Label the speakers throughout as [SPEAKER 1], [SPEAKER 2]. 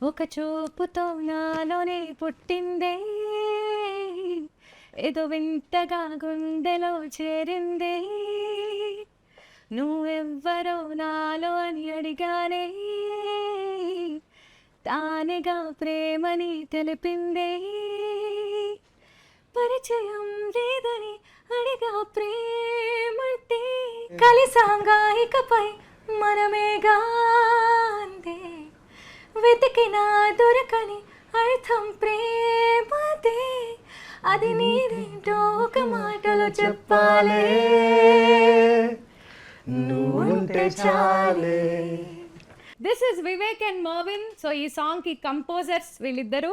[SPEAKER 1] ఒక చూపుతో నాలోనే పుట్టిందే, ఏదో వింతగా గుండెలో చేరిందే, నువ్వెవ్వరో నాలో అని అడిగానే, తానేగా ప్రేమని తెలిపిందే, పరిచయం లేదని అడిగా ప్రేమంటే, కలిసాంగా ఇకపై మనమేగా అందే, వెతికినా దొరకని అర్థం ప్రేమదే, అది నీదేంటో ఒక మాటలో చెప్పాలే, నువ్వుంటే చాలే. This is Vivek and Mervin. So ఈ సాంగ్కి కంపోజర్స్ వీళ్ళిద్దరూ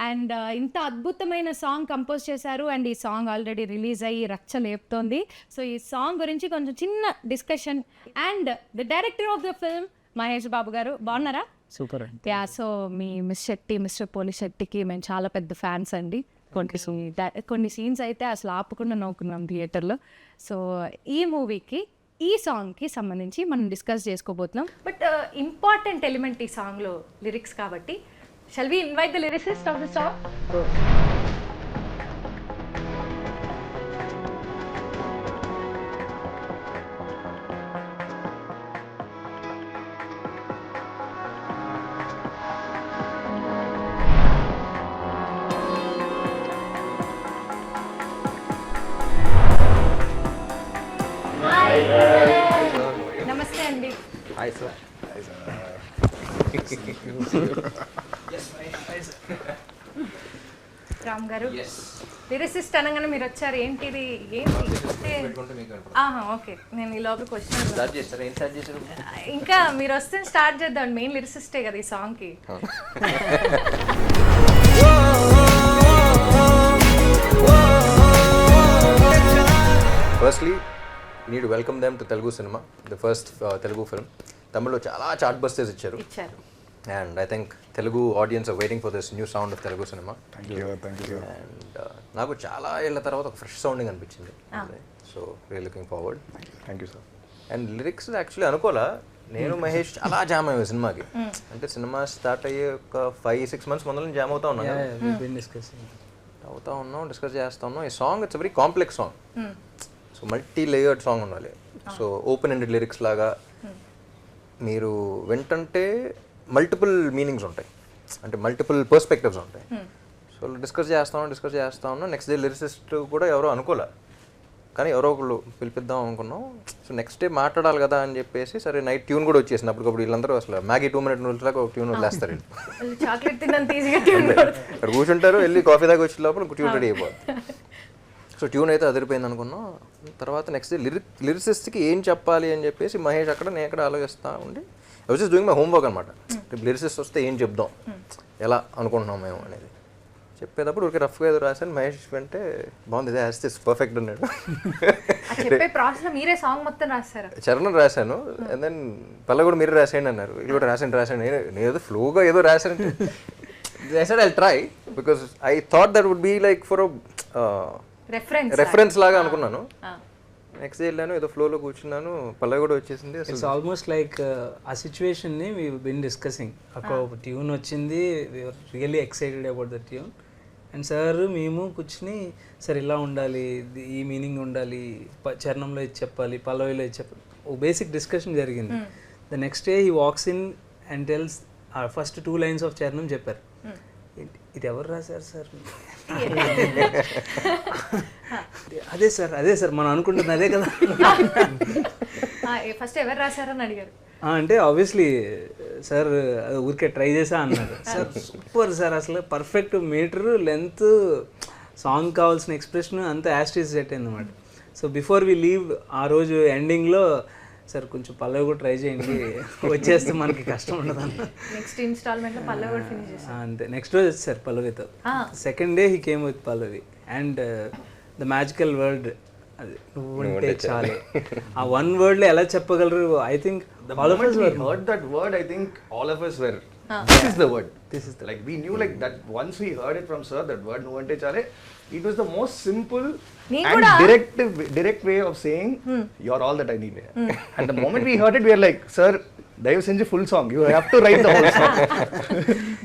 [SPEAKER 1] అండ్ ఇంత అద్భుతమైన సాంగ్ కంపోజ్ చేశారు అండ్ ఈ సాంగ్ ఆల్రెడీ రిలీజ్ అయ్యి రచ్చ లేపుతోంది. సో ఈ సాంగ్ గురించి కొంచెం చిన్న discussion and the director of the film Mahesh Babu garu, బాగున్నారా?
[SPEAKER 2] సూపర్ అండి.
[SPEAKER 1] యా, సో మీ మిస్టర్ పోలి శెట్టికి మేము చాలా పెద్ద ఫ్యాన్స్ అండి. కొన్ని సీన్స్ అయితే అసలు ఆపకుండా నవ్వుకున్నాం థియేటర్లో. సో ఈ మూవీకి ఈ సాంగ్కి సంబంధించి మనం డిస్కస్ చేసుకోబోతున్నాం. బట్ ఇంపార్టెంట్ ఎలిమెంట్ ఈ సాంగ్లో లిరిక్స్ కాబట్టి shall we invite the lyricist of the song? నమస్తే అండి.
[SPEAKER 2] Hi sir.
[SPEAKER 1] రామ్ గారు, లిరిసిస్ట్ అనగానే మీరు వచ్చారు, ఏంటిది ఓకే, నేను ఈ లోపలికి వచ్చాను. ఇంకా మీరు వస్తే స్టార్ట్ చేద్దాం. మెయిన్ లిరిసిస్టే కదా ఈ సాంగ్కి.
[SPEAKER 2] Firstly need welcome them to Telugu cinema, the first Telugu film. తమిళ్లో చాలా చార్ట్ బస్టర్స్ ఇచ్చారు and I think Telugu audience are waiting for this new sound of Telugu cinema. And నాకు చాలా ఏళ్ళ తర్వాత ఒక ఫ్రెష్ సౌండింగ్ అనిపించింది. So we're looking forward.
[SPEAKER 3] Thank you sir.
[SPEAKER 2] And lyrics actually అనుకోలే, నేను మహేష్ చాలా జామ్ అయ్యాయి సినిమాకి. అంటే సినిమా స్టార్ట్ అయ్యే ఒక 5-6 months ముందు జామ్ అవుతా ఉన్నాను, డిస్కస్ చేస్తా ఉన్నాం. ఈ song it's very complex song. So multi layered song ఉండాలి. సో ఓపెన్ ఎండెడ్ లిరిక్స్ లాగా మీరు వింటంటే మల్టిపుల్ మీనింగ్స్ ఉంటాయి, అంటే మల్టిపుల్ పర్స్పెక్టివ్స్ ఉంటాయి. సో డిస్కస్ చేస్తా ఉన్నాం. నెక్స్ట్ డే లిరిసిస్ట్ కూడా ఎవరో అనుకోలే, కానీ ఎవరో ఒకళ్ళు పిలిపిద్దాం అనుకున్నాం. సో నెక్స్ట్ డే మాట్లాడాలి కదా అని చెప్పేసి సరే నైట్ ట్యూన్ కూడా వచ్చేసింది. అప్పటికప్పుడు వీళ్ళందరూ అసలు మ్యాగీ 2 minute నూడిల్స్ లాగా ఒక ట్యూన్ వదిలేస్తారు. అక్కడ కూర్చుంటారు, వెళ్ళి కాఫీ దాకా వచ్చే లోపల ట్యూన్ రెడీ అయిపోతుంది. సో ట్యూన్ అయితే అదిరిపోయింది అనుకున్నాం. తర్వాత నెక్స్ట్ డే లిరిసిస్ట్కి ఏం చెప్పాలి అని చెప్పేసి మహేష్ అక్కడ, నేను ఎక్కడ ఆలోచిస్తూ ఉండి I was just doing my homework అనమాట. లిరిసిస్ట్ వస్తే ఏం చెప్దాం, ఎలా అనుకుంటున్నాం మేము అనేది చెప్పేటప్పుడు ఊరికి రఫ్గా ఏదో రాశాను. మహేష్ అంటే బాగుంది, ఇదే యాస్ పర్ఫెక్ట్ అన్నాడు. చరణం రాశాను అండ్ దెన్ పల్ల కూడా మీరు రాసేయండి అన్నారు. ఇది కూడా రాసాను. నేను ఏదో ఫ్లోగా ఏదో రాశాను. I said I'll try because I thought that would be like for a reference లాగా అనుకున్నాను. నెక్స్ట్ డే వెళ్ళాను, ఏదో ఫ్లోలో కూర్చున్నాను, పల్లవి కూడా వచ్చేసింది.
[SPEAKER 4] ఇట్స్ ఆల్మోస్ట్ లైక్ ఆ సిచ్యువేషన్ని వీ బిన్ డిస్కసింగ్. ఒక ట్యూన్ వచ్చింది, we're really excited about the tune. And sir మేము కూర్చుని సార్ ఇలా ఉండాలి, ఈ మీనింగ్ ఉండాలి, చరణంలో ఇది చెప్పాలి, పల్లవిలో ఇది చెప్పాలి, ఓ బేసిక్ డిస్కషన్ జరిగింది. The next day he walks in and tells ఆ ఫస్ట్ 2 lines ఆఫ్ చరణం చెప్పారు. ఇది ఎవరు రాశారు సార్? అదే సార్ మనం అనుకుంటుంది అదే కదా.
[SPEAKER 1] ఫస్ట్ ఎవరు రాశారని అడిగారు.
[SPEAKER 4] అంటే ఆబ్వియస్లీ సార్ ఊరికే ట్రై చేసా అన్నారు. సార్ సూపర్ సార్, అసలు పర్ఫెక్ట్ మీటర్ లెంత్, సాంగ్ కావాల్సిన ఎక్స్ప్రెషన్ అంతా యాస్టీస్ సెట్ అయింది అన్నమాట. సో బిఫోర్ వి లీవ్ ఆ రోజు ఎండింగ్లో సార్ కొంచెం పల్లవి కూడా ట్రై చేయండి, వచ్చేస్తే మనకి కష్టం ఉండదు అన్న.
[SPEAKER 1] నెక్స్ట్ ఇన్స్టాల్మెంట్లో పల్లవి కూడా ఫినిష్ చేశారు.
[SPEAKER 4] అంతే, నెక్స్ట్ రోజు వచ్చేసారు పల్లవితో. Second day he came with pallavi and the magical word అది నువ్వుంటే చాలే. ఆ 1 word లో ఎలా చెప్పగలరు? I think all of us
[SPEAKER 3] heard that word. I think all of us were this is the word, like we knew like that once we heard it from sir, that word Nuvvunte Chaley, it was the most simple and direct way of saying you're all that I need. And the moment we heard it, we were like, sir, దయవు సెంచి full song you have to write the whole song.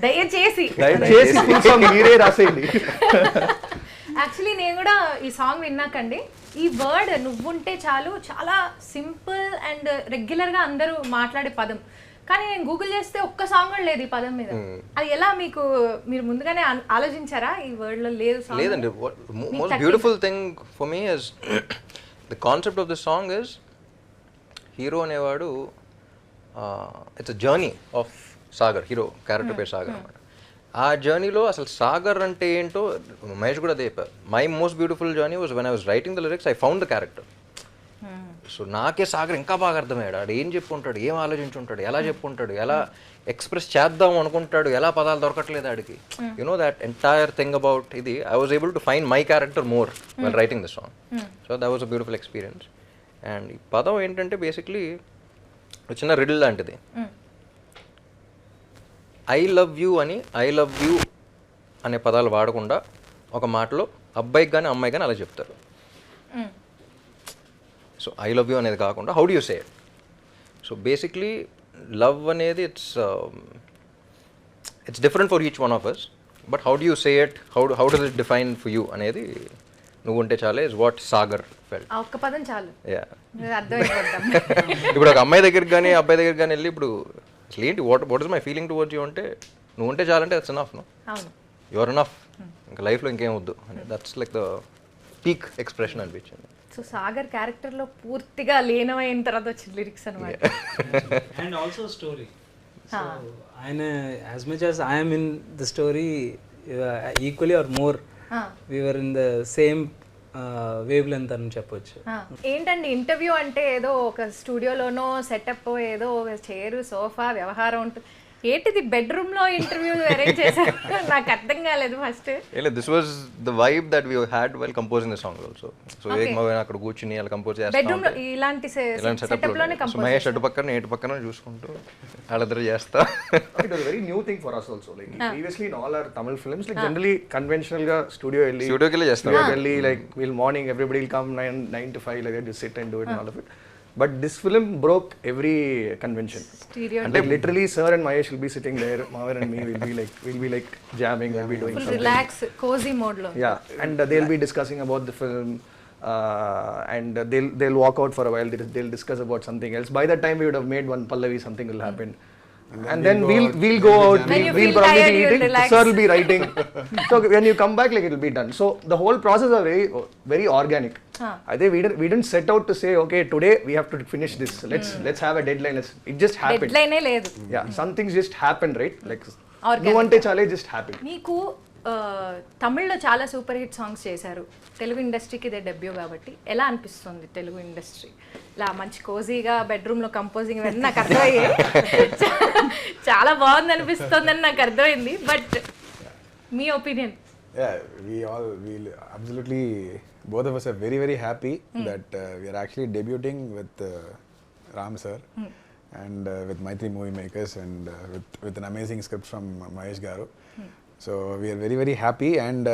[SPEAKER 1] దయచేసి
[SPEAKER 3] full song మీరే రాసేయండి.
[SPEAKER 1] Actually నేను కూడా ఈ song విన్నాకండి, ఈ word నువ్వుంటే చాలు చాలా సింపుల్ అండ్ రెగ్యులర్గా అందరూ మాట్లాడే పదం, కానీ నేను గూగుల్ చేస్తే ఒక్క సాంగ్ కూడా లేదు ఈ పదం మీద. అది ఎలా మీకు, మీరు ముందుగానే ఆలోచించారా ఈ వర్డ్ లో లేదు సాంగ్?
[SPEAKER 2] లేదండి. Most beautiful thing for me is the concept of the song is hero అనేవాడు it's a journey of Sagar. Hero character పేరు సాగర్ అన్నమాట. ఆ జర్నీలో అసలు సాగర్ అంటే ఏంటో మహేష్ కూడా అదే చెప్పారు. My most beautiful journey was when I was writing the lyrics I found the character. So నాకే సాగర్ ఇంకా బాగా అర్థమయ్యాడు. ఆడు ఏం చెప్పుంటాడు, ఏం ఆలోచించుంటాడు, ఎలా చెప్పుంటాడు, ఎలా ఎక్స్ప్రెస్ చేద్దాం అనుకుంటాడు, ఎలా పదాలు దొరకట్లేదు ఆడికి. You know that entire thing about ఇది I was able to find my character more well writing the song. So that was a beautiful experience. And ఈ పదం ఏంటంటే బేసిక్లీ చిన్న రిడిల్ లాంటిది. ఐ లవ్ యూ అని ఐ లవ్ యూ అనే పదాలు వాడకుండా ఒక మాటలో అబ్బాయికి కానీ అమ్మాయి కానీ అలా చెప్తారు. సో ఐ లవ్ యూ అనేది కాకుండా how do you say it. So basically love అనేది it's different for each one of us, but how do you say it, how does it define for you అనేది నువ్వుంటే చాలే is what Sagar felt.
[SPEAKER 1] ఒక్క పదం చాలు.
[SPEAKER 2] Yeah.
[SPEAKER 1] అర్థమైపోతాం.
[SPEAKER 2] ఇప్పుడు ఒక అమ్మాయి దగ్గరికి కానీ అబ్బాయి దగ్గరికి కానీ వెళ్ళి ఇప్పుడు అసలు ఏంటి what is my feeling towards you అంటే నువ్వు ఉంటే చాలంటే that's enough. No, your enough, ఇంకా లైఫ్లో ఇంకేం వద్దు అని. That's like the peak expression అనిపించింది.
[SPEAKER 1] సో సాగర్ క్యారెక్టర్ లో పూర్తిగా లీనమైన తర్వాత వచ్చిన లిరిక్స్ అనమాట.
[SPEAKER 4] And also story. ఆయన as much as I'm in the story equally or more we were in the same wavelength అని చెప్పొచ్చు.
[SPEAKER 1] ఏంటండి ఇంటర్వ్యూ అంటే ఏదో ఒక స్టూడియోలోనో సెటప్, ఏదో ఒక చైర్ సోఫా వ్యవహారం ఉంటుంది. ఏంటిది బెడ్రూమ్ లో ఇంటర్వ్యూ అరేంజ్ చేశారు? నాకు అర్థం కాలేదు first.
[SPEAKER 2] This was the vibe that we had while composing the song also. So అక్కడ కూర్చుని అలా కంపోజ్ చేస్తాం
[SPEAKER 1] బెడ్రూమ్ లో ఇలాంటి సెటప్ లోనే కంపోజ్.
[SPEAKER 2] మహేష్ అటు పక్కన ఇటు పక్కన చూసుకుంటూ వాళ్ళిద్దరు చేస్తా.
[SPEAKER 3] It was a very new thing for us also. Like previously in all our Tamil films, like generally conventional ga studio
[SPEAKER 2] వెళ్ళి చేస్తాం.
[SPEAKER 3] Like we'll morning everybody will come 9 to 5 like that, just sit and do it and all of it. But this film broke every convention. And like literally sir and Mahesh will be sitting there, Mavan and me we'll be like jamming, we'll be doing
[SPEAKER 1] full
[SPEAKER 3] something.
[SPEAKER 1] relax cozy mode lo.
[SPEAKER 3] Yeah, and they'll be discussing about the film, and they'll walk out for a while, they'll discuss about something else. By that time we would have made one Pallavi, something will happen. And then we'll go out, we'll probably be eating, sir will be writing. So when you come back, like it will be done. So the whole process is very organic. I think we didn't set out to say, okay, today we have to finish this. Let's have a deadline. It just happened.
[SPEAKER 1] Deadline లేదు.
[SPEAKER 3] Yeah, some things just happened, right? Like Nuvvunte Chaley just happened.
[SPEAKER 1] మీకు తమిళ్లో చాలా super hit songs చేశారు. తెలుగు ఇండస్ట్రీకి ఇదే debut కాబట్టి ఎలా అనిపిస్తుంది తెలుగు ఇండస్ట్రీ? ఇలా మంచి కోజీగా బెడ్రూమ్లో కంపోజింగ్ ఇవన్నీ నాకు అర్థమయ్యాయి. చాలా బాగుంది అనిపిస్తుంది అని నాకు అర్థమైంది. But me opinion?
[SPEAKER 5] Yeah, we absolutely, both of us are very, very happy that we are actually debuting with Ram sir and with Maitri Movie Makers and with an amazing script from Mahesh Garu. So we are very, very happy, and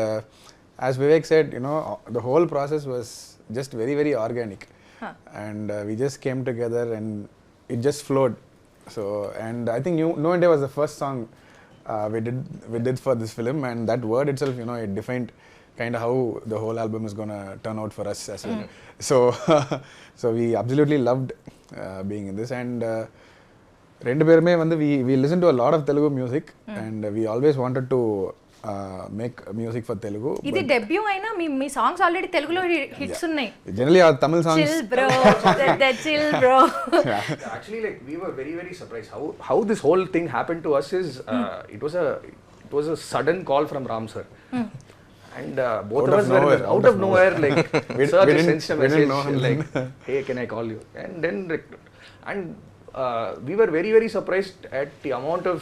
[SPEAKER 5] as Vivek said, you know, the whole process was just very, very organic. And we just came together and it just flowed. So, and I think Nuvvunte was the first song we did for this film, and that word itself, you know, it defined kind of how the whole album is going to turn out for us as well. So we absolutely loved being in this, and rendu perume vandu we listen to a lot of Telugu music, and we always wanted to make music for Telugu.
[SPEAKER 1] ఇది debut అయినా మీ songs already తెలుగులో hits ఉన్నాయి.
[SPEAKER 5] Generally our Tamil songs,
[SPEAKER 1] chill bro, that chill bro.
[SPEAKER 3] Actually, like we were very, very surprised how this whole thing happened to us. Is it was a sudden call from Ram sir. And both of us were out of nowhere, like sir just sent a message like, hey, can I call you? And then we were very, very surprised at the amount of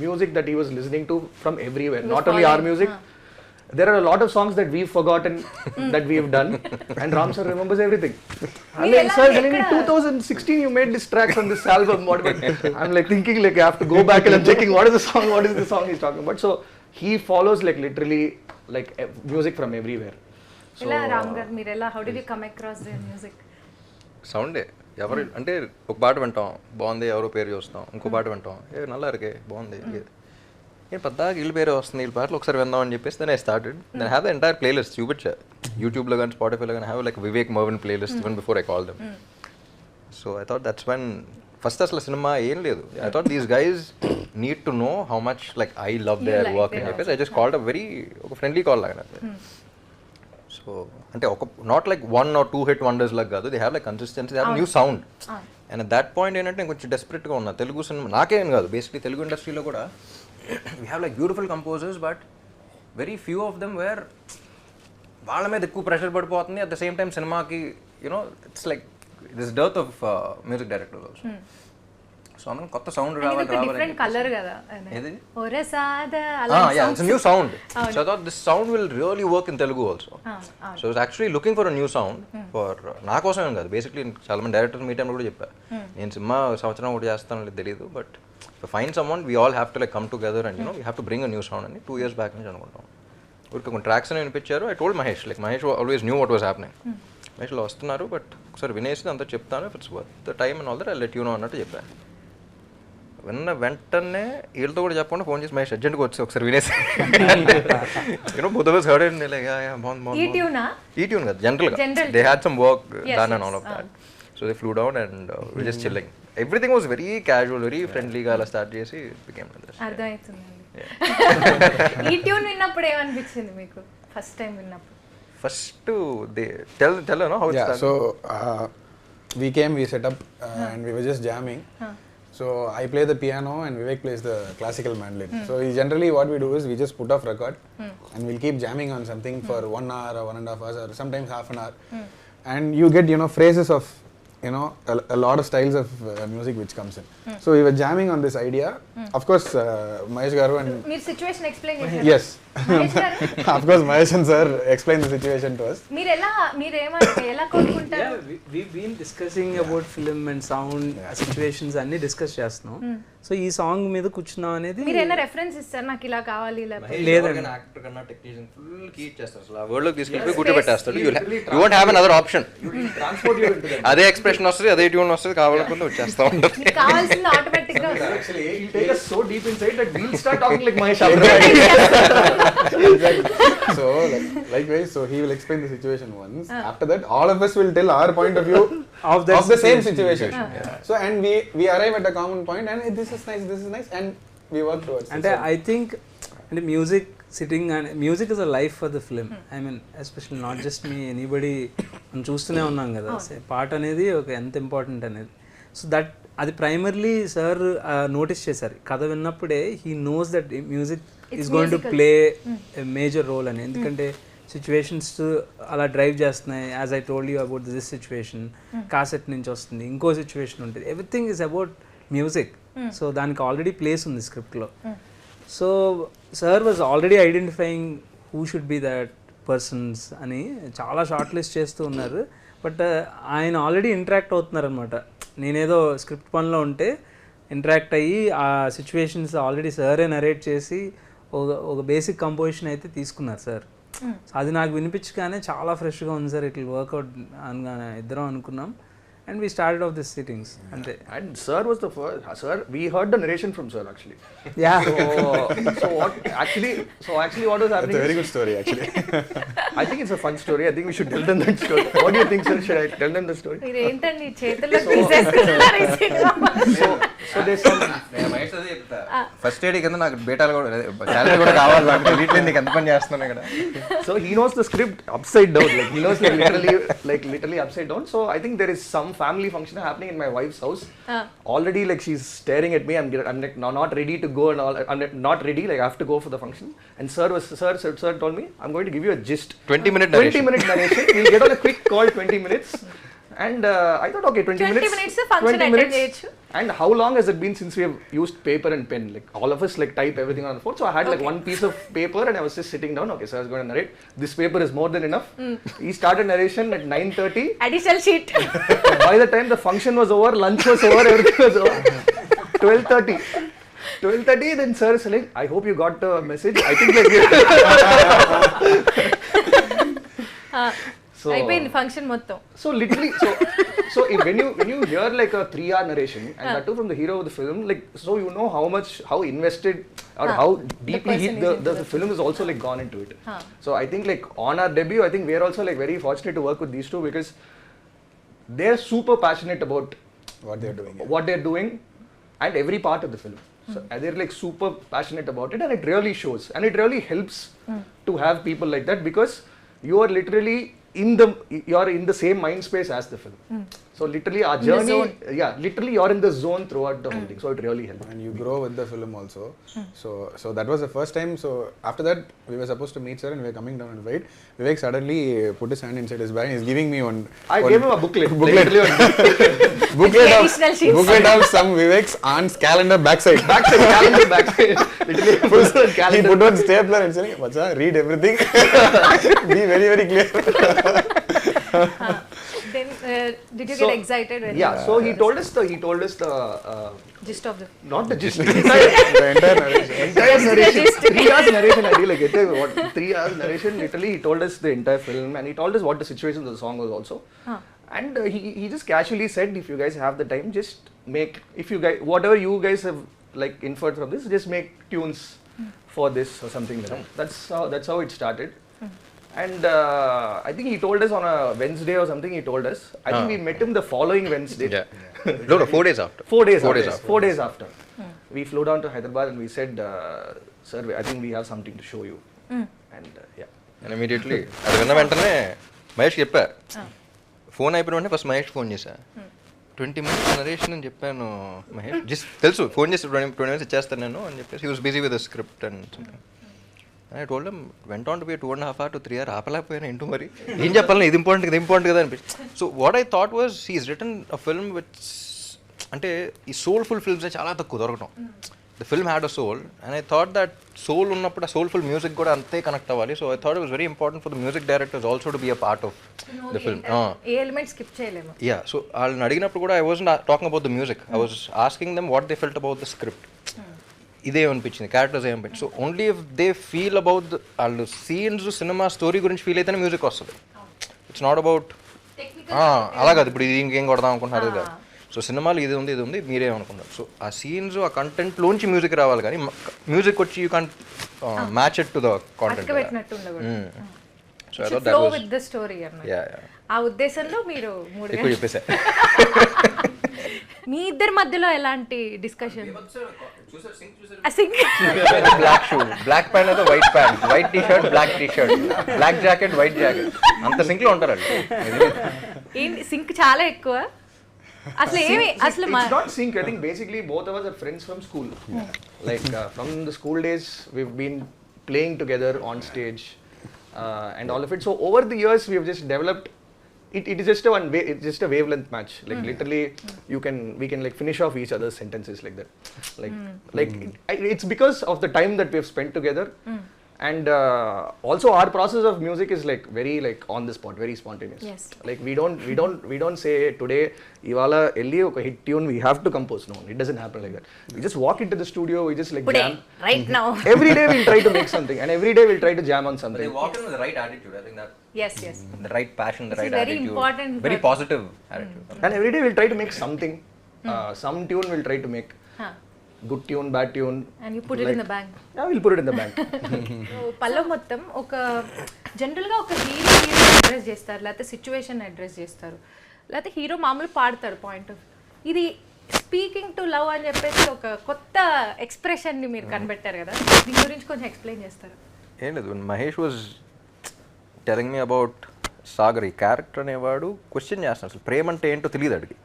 [SPEAKER 3] music that he was listening to from everywhere. Not only our music, there are a lot of songs that we've forgotten that we've done, and Ram sir remembers everything. I'm like, sir, telling me 2016 you made this track on this album. I'm like thinking like I have to go back and I'm checking what is the song he's talking about. So he follows like literally like music from everywhere.
[SPEAKER 1] So Ram gar, how did you come across their music?
[SPEAKER 2] సౌండే ఎవరు అంటే ఒక పాట వింటాం బాగుంది, ఎవరో పేరు చూస్తాం, ఇంకో పాట వింటాం నల్లా ఇరికే బాగుంది, నేను పెద్దగా వీళ్ళ పేరు వస్తుంది, వీళ్ళ పాటలు ఒకసారి విందాం అని చెప్పేసి then I started. Then have the entire playlist చూపించా యూట్యూబ్లో కానీ స్పాటిఫైలో కానీ, have like Vivek Mervin playlist even before I call them. So I thought that's when first అసలు సినిమా ఏం లేదు, I thought these guys need to know how much like I love their work అని చెప్పేసి I just called a very ఒక friendly call లాగా. So అంటే ఒక not like 1 or 2 hit wonders లాగా కాదు, they have like consistency, they have new sound. And at that point ఏంటంటే నేను కొంచెం డెస్పరేట్గా ఉన్నా తెలుగు సినిమా, నాకేం కాదు బేసిక్లీ తెలుగు ఇండస్ట్రీలో కూడా we have like beautiful composers but very few of them where వాళ్ళ మీద ఎక్కువ ప్రెషర్ పడిపోతుంది. అట్ ద సేమ్ టైం సినిమాకి you know it's like this dearth of music directors also. So అందులో కొత్త సౌండ్ రావాలి
[SPEAKER 1] డిఫరెంట్ కలర్ కదా
[SPEAKER 2] ఏది
[SPEAKER 1] it's
[SPEAKER 2] a new sound. So I thought this sound will really work in Telugu also. So I was actually looking for a new sound for నా కోసమేం కాదు, basically చాలా మంది directors meet టైంలో కూడా చెప్పారు నేను సినిమా సంవత్సరం ఒకటి చేస్తాను తెలియదు, but fine someone we all have to like come together and we have to bring a new sound అని 2 years బ్యాక్ నుంచి అనుకుంటాం. ఊరికి కొన్ని ట్రాక్స్ అని వినిపించారు. I told Mahesh, like Mahesh always knew what was happening. మహేష్లో వస్తున్నారు బట్ ఒకసారి వినేసి అంతా చెప్తాను, if it's worth the time and all that I let you know అన్నట్టు చెప్పాను. విన్న వెంటనే వీళ్ళతో కూడా చెప్పకుండా ఫోన్ చేసి మహేష్ అర్జెంట్గా వచ్చి ఒకసారి వినేసి you know both of us heard it and like బాగుంది ఈ ట్యూన్ కదా జనరల్గా they had some work done and all of that. So they flew down and we just chilling, everything was very casual, very ఫ్రెండ్లీగా అలా start చేసి became
[SPEAKER 1] అర్థమవుతుందండి. ఈ tune విన్నప్పుడు ఏమనిపించింది మీకు ఫస్ట్ టైం విన్నప్పుడు?
[SPEAKER 2] First they tell no how it started.
[SPEAKER 5] So we set up and we were just jamming. So I play the piano and Vivek plays the classical mandolin. So generally what we do is we just put off record and we'll keep jamming on something for 1 hour or 1.5 hours or sometimes half an hour. And you get phrases of a lot of styles of music which comes in. So we were jamming on this idea. Of course Mahesh garu and
[SPEAKER 1] మీరు situation explain చేశారు.
[SPEAKER 5] yes of course Mahesh and sir explained the situation to us.
[SPEAKER 1] మీరు ఎలా కోరుకుంటారు?
[SPEAKER 4] we've been discussing about film and sound situations అన్ని discuss చేస్తున్నాం. So ఈ song మీద కూర్చున్నాం అనేది
[SPEAKER 1] మీరు ఏమైనా రెఫరెన్స్ ఇస్తారు నాకు ఇలా కావాలి ఇలా
[SPEAKER 2] లేదండి, యాక్టర్ కన్నా టెక్నీషియన్ ఫుల్ కీట్ చేస్తారు, అసలు ఆ వర్డ్ లోకి తీసుకెళ్ళి గుర్తు పెట్టేస్తాడు. You won't have another option, అదే ఎక్స్ప్రెషన్ వస్తుంది, అదే ట్యూన్ వస్తుంది, కావాలనుకుంటే వచ్చేస్తా ఉంటారు.
[SPEAKER 1] మీకు కావాల్సింది ఆటోమేటిక్ గా
[SPEAKER 3] Actually, he'll take us so deep inside that we'll start talking like Mahesh after that.
[SPEAKER 5] So likewise, so he will explain the situation once. After that, all of us will tell our point of view
[SPEAKER 4] of the
[SPEAKER 5] same situation. So and we arrive at a common point and hey, this is nice and we work towards it.
[SPEAKER 4] And I think and music sitting and music is a life for the film. I mean especially not just me, anybody మనం చూస్తూనే ఉన్నాం కదా పాట అనేది ఒక ఎంత important అనేది. So that అది ప్రైమర్లీ సార్ నోటీస్ చేశారు కథ విన్నప్పుడే. He knows that music is going to play a major role అని, ఎందుకంటే సిచ్యువేషన్స్ అలా డ్రైవ్ చేస్తున్నాయి. As I told you about this situation, cassette నుంచి వస్తుంది, ఇంకో సిచ్యువేషన్ ఉంటుంది, everything is about music. So దానికి ఆల్రెడీ ప్లేస్ ఉంది స్క్రిప్ట్లో. So sir was already identifying who should be that persons అని చాలా షార్ట్ లిస్ట్ చేస్తూ ఉన్నారు. బట్ ఆయన ఆల్రెడీ ఇంటరాక్ట్ అవుతున్నారు అనమాట. నేనేదో స్క్రిప్ట్ పనిలో ఉంటే ఇంటరాక్ట్ అయ్యి ఆ సిచ్యువేషన్స్ ఆల్రెడీ సారే నరేట్ చేసి ఒక బేసిక్ కంపోజిషన్ అయితే తీసుకున్నారు సార్. అది నాకు వినిపించగానే చాలా ఫ్రెష్గా ఉంది సార్, ఇట్ విల్ వర్కౌట్ అనగానే ఇద్దరం అనుకున్నాం. And we started off these sittings.
[SPEAKER 3] And sir was the first. Sir, we heard the narration from sir actually.
[SPEAKER 4] Yeah.
[SPEAKER 3] So what actually what was happening?
[SPEAKER 5] It's a very good story actually.
[SPEAKER 3] I think it's a fun story. I think we should tell them that story. What do you think, sir? Should I tell them the story?
[SPEAKER 1] మీరు ఏంటండి చేతుల్లో తీసేసుకుంటున్నారు ఈ cinema?
[SPEAKER 3] So there's some.
[SPEAKER 2] First aid కింద నాకు బేటాలు కూడా salary కూడా కావాలి, నాకు వీటిలో నీకు ఎంత పని చేస్తున్నాను ఇక్కడ.
[SPEAKER 3] So he knows the script upside down. Like he knows literally upside down. So I think there is some family function happening in my wife's house. Already like she's staring at me. I'm like not ready to go and all. I'm not ready. Like I have to go for the function. And sir told me I'm going to give you a gist.
[SPEAKER 2] 20-minute narration.
[SPEAKER 3] We'll get on a quick call 20 minutes. And I thought okay 20 minutes
[SPEAKER 1] function attend cheyochu.
[SPEAKER 3] And how long has it been since we have used paper and pen? Like all of us like type everything on the phone. So I had like one piece of paper and I was just sitting down. Okay, so I was going to narrate. This paper is more than enough. He started narration at 9:30.
[SPEAKER 1] Additional sheet.
[SPEAKER 3] By the time the function was over, lunch was over, everything was over. 12:30 then sir is like, I hope you got the message. I think like So
[SPEAKER 1] అయిపోయింది function మొత్తం.
[SPEAKER 3] So literally, so if when you hear like a 3-hour narration, and that too from the hero of the film, like, so you know how invested or how deeply the film is also like gone into it. So I think like on our debut, I think we are also like very fortunate to work with these two, because they're super passionate about what they're doing and every part of the film. So they're like super passionate about it, and it really shows, and it really helps to have people like that, because you are literally you're in the same mind space as the film. So literally our journey, literally you're in the zone throughout the whole thing. So it really helps.
[SPEAKER 5] And you grow with the film also. So that was the first time. So after that, we were supposed to meet sir, and we were coming down and wait. Vivek suddenly put his hand inside his bag and he's giving me
[SPEAKER 3] I gave him a booklet.
[SPEAKER 5] booklet of some Vivek's aunt's calendar backside.
[SPEAKER 3] Calendar backside. Literally
[SPEAKER 5] He put on stapler and saying, "Bacha, read everything. Be very very clear."
[SPEAKER 1] Then did you get excited when
[SPEAKER 3] so he told us the
[SPEAKER 1] gist of the
[SPEAKER 3] not the gist,
[SPEAKER 5] The entire narration.
[SPEAKER 3] entire narration. 3 hours narration. I really like it. What 3 hours narration? Literally, he told us the entire film, and he told us what the situation of the song was also. And he just casually said, if you guys have the time, just make, if you guys, whatever you guys have like inferred from this, just make tunes for this or something like that. That's how it started. And I think he told us on a Wednesday or something. He told us. I think we met him the following Wednesday.
[SPEAKER 2] No, 4 days after.
[SPEAKER 3] 4 days after. 4 days after. We flew down to Hyderabad and we said, sir, I think we have something to show you. And
[SPEAKER 2] and immediately అది విన్న వెంటనే మహేష్కి చెప్పా. Phone అయిపోయిన వెంటనే first Mahesh phone చేశా. 20 minutes narration అని చెప్పాను. Mahesh just తెలుసు ఫోన్ చేసి 20 minutes ఇచ్చేస్తాను నేను అని చెప్పేసి he was busy with the script and something. I told him went on to be 2.5 hours to 3 hours ఆపలేకపోయాను ఏంటో మరి ఏం చెప్పాలని ఇది ఇంపార్టెంట్ కదా అనిపించింది. So what I thought was he's written a film which అంటే ఈ సోల్ఫుల్ ఫిల్మ్స్ చాలా తక్కువ దొరకటం. The film had a soul and I thought that soul ఉన్నప్పుడు ఆ సోల్ఫుల్ మ్యూజిక్ కూడా అంతే కనెక్ట్ అవ్వాలి. So I thought it was very important for the music directors also to be a part of the film.
[SPEAKER 1] ఏ element skip చేయలేము.
[SPEAKER 2] Yeah, so వాళ్ళని అడిగినప్పుడు కూడా I wasn't talking about the music, I was asking them what they felt about the script. ఇదేమనిపించింది, characters ఏమనిపించింది. So only if they feel about వాళ్ళు scenes cinema story గురించి feel అయితేనే music వస్తుంది. ఇట్స్ నాట్ అబౌట్ అలా కాదు ఇప్పుడు ఇది ఇంకేం కొడదాం అనుకుంటున్నారు కాదు. సో సినిమాలు ఇది ఉంది మీరేమనుకున్నారు. సో ఆ సీన్స్ ఆ కంటెంట్లోంచి మ్యూజిక్ రావాలి, కానీ మ్యూజిక్ వచ్చి you can match it to the content. So I thought that was
[SPEAKER 1] with the story అన్నమాట.
[SPEAKER 2] యా
[SPEAKER 1] ఆ ఉద్దేశంలో మీరు
[SPEAKER 2] ఎక్కువ చెప్పేసా.
[SPEAKER 1] మీ ఇద్దరి మధ్యలో ఎలాంటి discussion?
[SPEAKER 2] Black shoe, black pant అయితే white pant, white T shirt, black T shirt, black jacket, white jacket, అంత సింక్ లో ఉంటారండి.
[SPEAKER 1] ఏంటి సింక్ చాలా ఎక్కువ అసలు ఏమి అసలు
[SPEAKER 3] it's not sync. I think basically both of us are friends from school. Like from the school days we've been playing together on stage and all of it. So over the years we have just developed it is just it's just a wavelength match. Like literally we can like finish off each other's sentences like that. Like it's because of the time that we have spent together. And also our process of music is like very like on the spot, very spontaneous.
[SPEAKER 1] Yes.
[SPEAKER 3] Like we don't say today ivala elli oka hit tune we have to compose. No, it doesn't happen like that. We just walk into the studio, we just like
[SPEAKER 1] today,
[SPEAKER 3] jam
[SPEAKER 1] right now.
[SPEAKER 3] Every day we'll try to make something, and every day we'll try to jam on something.
[SPEAKER 2] They walk in with the right attitude. I think that
[SPEAKER 1] Yes.
[SPEAKER 2] the right passion, the
[SPEAKER 1] This
[SPEAKER 2] right
[SPEAKER 1] is very
[SPEAKER 2] attitude,
[SPEAKER 1] important
[SPEAKER 2] very
[SPEAKER 1] for-
[SPEAKER 2] positive attitude.
[SPEAKER 3] And every day we'll try to make something. Some tune we'll try to make. Good tune, bad tune.
[SPEAKER 1] And you put it in the bank.
[SPEAKER 3] Yeah, we'll put it in the bank.
[SPEAKER 1] Pallavi మొత్తం ఒక జనరల్గా ఒక hero address చేస్తారు, లేకపోతే situation address చేస్తారు, లేకపోతే hero మామూలు పాడతారు పాయింట్ ఆఫ్. ఇది స్పీకింగ్ టు లవ్ అని చెప్పేసి ఒక కొత్త ఎక్స్ప్రెషన్ని మీరు కనిపెట్టారు కదా, దీని గురించి కొంచెం ఎక్స్ప్లెయిన్ చేస్తారు.
[SPEAKER 2] ఏం లేదు, Mahesh was telling me about Sagar. ఈ క్యారెక్టర్ అనేవాడు క్వశ్చన్ చేస్తున్నాడు, అసలు ప్రేమ అంటే ఏంటో తెలియదు అడిగి.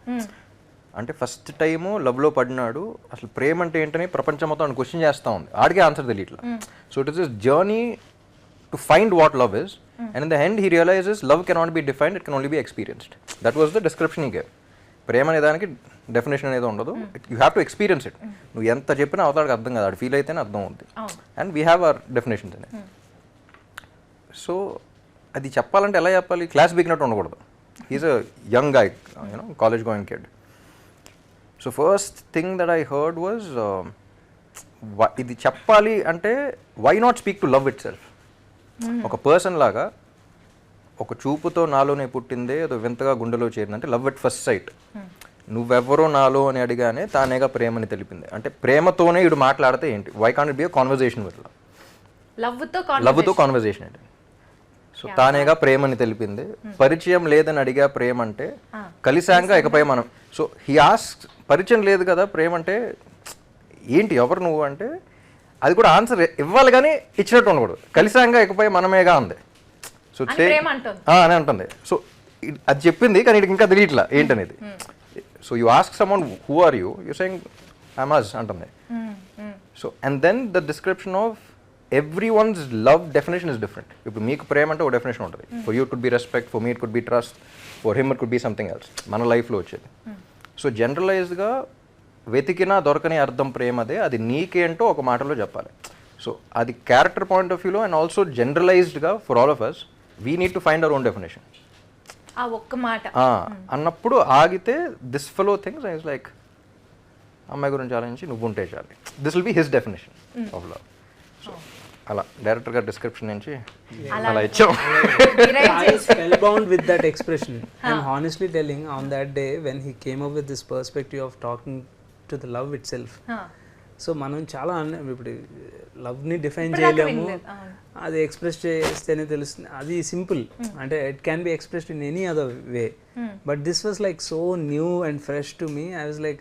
[SPEAKER 2] అంటే ఫస్ట్ టైము లవ్లో పడినాడు, అసలు ప్రేమ అంటే ఏంటని ప్రపంచం మొత్తం క్వశ్చన్ చేస్తూ ఉంది, ఆడికే ఆన్సర్ తెలియట్లా. So it is this journey to find what love is, and in the end he realises love cannot be defined, it can only be experienced. That was the description he gave. ప్రేమ అనే దానికి definition అనేది ఉండదు, you have to experience it. నువ్వు ఎంత చెప్పినా అవతాడికి అర్థం కాదు, ఆడు ఫీల్ అయితేనే అర్థం అవుతుంది. And we have our definitions in it. So అది చెప్పాలంటే ఎలా చెప్పాలి, క్లాస్ బిగినట్టు ఉండకూడదు. He is a young guy, you know, college going kid. So first thing that I heard was, ఇది చెప్పాలి అంటే why not speak to love itself. ఒక పర్సన్ లాగా ఒక చూపుతో నాలోనే పుట్టిందే ఏదో వింతగా గుండెలో చేరిందంటే లవ్ ఎట్ ఫస్ట్ సైట్. నువ్వెవరో నాలో అని అడిగానే తానేగా ప్రేమని తెలిపింది. అంటే ప్రేమతోనే ఇటు మాట్లాడితే ఏంటి, why can't it be a conversation with లవ్తో కాన్వర్జేషన్ ఏంటి. సో తానేగా ప్రేమని తెలిపింది. పరిచయం లేదని అడిగా ప్రేమ అంటే, కలిసాంగా ఇకపై మనం. సో హీ ఆస్క్, పరిచయం లేదు కదా ప్రేమ అంటే ఏంటి, ఎవరు నువ్వు అంటే, అది కూడా ఆన్సర్ ఇవ్వాలి కానీ ఇచ్చినట్టు ఉండకూడదు. కలిసాంగా ఇకపై మనమేగా అంది. సో అని అంటుంది. సో అది చెప్పింది కానీ ఇది ఇంకా తెలియట్లా ఏంటనేది. So you ask someone who are you, you saying I మజ్ అంటుంది. So and then the description of every one's love definition is different. ఇప్పుడు మీకు ప్రేమ అంటే ఒక డెఫినేషన్ ఉంటుంది. For you it could be respect, for me it could be trust, for him it could be something else మన లైఫ్లో వచ్చేది. So జనరలైజ్డ్గా వెతికినా దొరకని అర్థం ప్రేమదే, అది నీకేంటో ఒక మాటలో చెప్పాలి. సో అది క్యారెక్టర్ పాయింట్ ఆఫ్ వ్యూలో అండ్ ఆల్సో జనరలైజ్డ్గా for all of us we need to find our own definition.
[SPEAKER 1] ఒక్క మాట
[SPEAKER 2] అన్నప్పుడు ఆగితే this fellow things I like అమ్మాయి గురించి ఆలోచించి నువ్వుంటే చాలు, this will be his definition of love. So అలా డైరెక్టర్ గారి డిస్క్రిప్షన్ నుంచి అలా ఇచ్చాం.
[SPEAKER 4] Spellbound with that expression. I'm honestly telling, on that day when he came up with this perspective of talking to the love itself, so మనం చాలా ఇప్పుడు లవ్ని define చేయలేము, అది ఎక్స్ప్రెస్ చేస్తేనే తెలుస్తుంది, అది సింపుల్. అంటే it can be expressed in any other way, but this was like so new and fresh to me. I was like,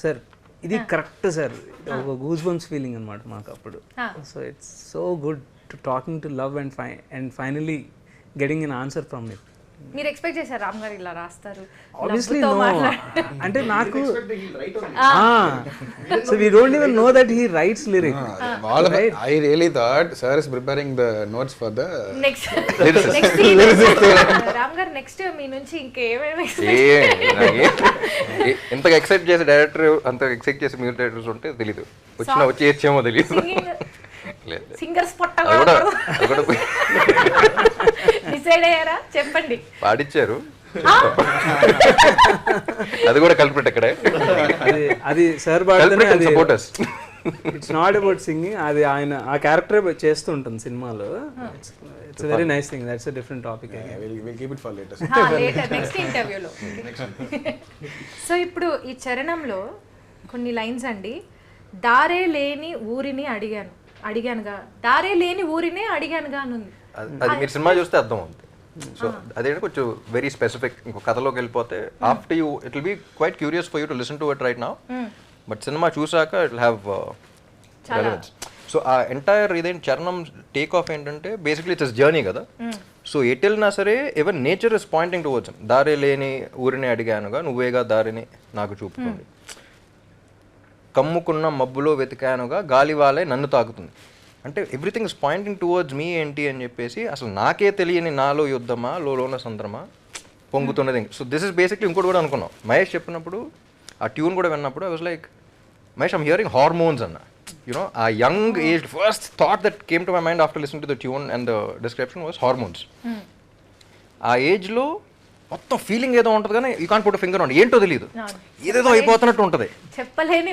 [SPEAKER 4] sir ఇది కరెక్ట్ సార్, ఒక గూస్ బంప్స్ ఫీలింగ్ అనమాట మాకు అప్పుడు. So it's so good to talking to love and finally getting an answer from it.
[SPEAKER 1] మీరు expect చేశారు రామ్ గారు ఇలా రాస్తారు?
[SPEAKER 4] Obviously no. అంటే నాకు so we don't even know that he writes lyric.
[SPEAKER 5] I really thought sir is preparing the notes for the
[SPEAKER 1] next Ram గారు next మీ నుంచి ఇంకేమేమి
[SPEAKER 2] ఇంతగా ఎక్సైట్ చేసే డైరెక్టర్, అంత ఎక్సైట్ చేసే మ్యూజిక్ డైరెక్టర్స్ ఉంటే తెలీదు, వచ్చి వచ్చేమో తెలియదు.
[SPEAKER 1] సింగర్స్
[SPEAKER 2] అది కూడా
[SPEAKER 1] డిసైడ్ అయ్యారా చెప్పండి?
[SPEAKER 2] పాడిచ్చారు, అది కూడా కల్పిట్ అక్కడే.
[SPEAKER 4] అది sir supporters, it's not about singing, అది ఆయన ఆ క్యారెక్టర్ చేస్తూ ఉంటుంది సినిమాలో. It's very nice thing, that's a different topic.
[SPEAKER 5] we'll keep it for later.
[SPEAKER 1] Next ఇంటర్వ్యూలో. సో ఇప్పుడు ఈ చరణంలో కొన్ని లైన్స్ అండి. దారే లేని ఊరిని అడిగానుగా, దారే లేని ఊరినే అడిగానుగా అని ఉంది.
[SPEAKER 2] అది మీరు సినిమా చూస్తే అర్థం అవుతుంది. సో అదేంటి కొంచెం వెరీ స్పెసిఫిక్. ఇంకో కథలోకి వెళ్ళిపోతే after you it will be quite curious for you to listen to it right now, but cinema చూసాక it will have relevance. So ఆ ఎంటైర్ ఇదేంటి చరణం టేక్ ఆఫ్ ఏంటంటే బేసిక్లీ ఇట్స్ జర్నీ కదా. సో ఎటు వెళ్ళినా సరే even nature is pointing towards. దారే లేని ఊరిని అడిగానుగా, నువ్వేగా దారిని నాకు చూపుతుంది. కమ్ముకున్న మబ్బులో వెతికానుగా, గాలివాలే నన్ను తాకుతుంది. అంటే everything is pointing towards me ఏంటి అని చెప్పేసి, అసలు నాకే తెలియని నాలో యుద్ధమా, లోన సంద్రమా పొంగుతున్నది. సో దిస్ ఇస్ బేసిక్లీ ఇంకోటి కూడా అనుకున్నాం. మహేష్ చెప్పినప్పుడు ఆ ట్యూన్ కూడా విన్నప్పుడు I was like, Mahesh I'm hearing hormones అన్న. యునో ఆ young age first thought that came to my mind after listening to the tune and the description was hormones. ఆ ఏజ్లో మొత్తం ఫీలింగ్ ఏదో ఉంటుంది కానీ you can't put finger on, ఏంటో తెలియదు, ఏదేదో అయిపోతున్నట్టు ఉంటుంది,
[SPEAKER 1] చెప్పలేని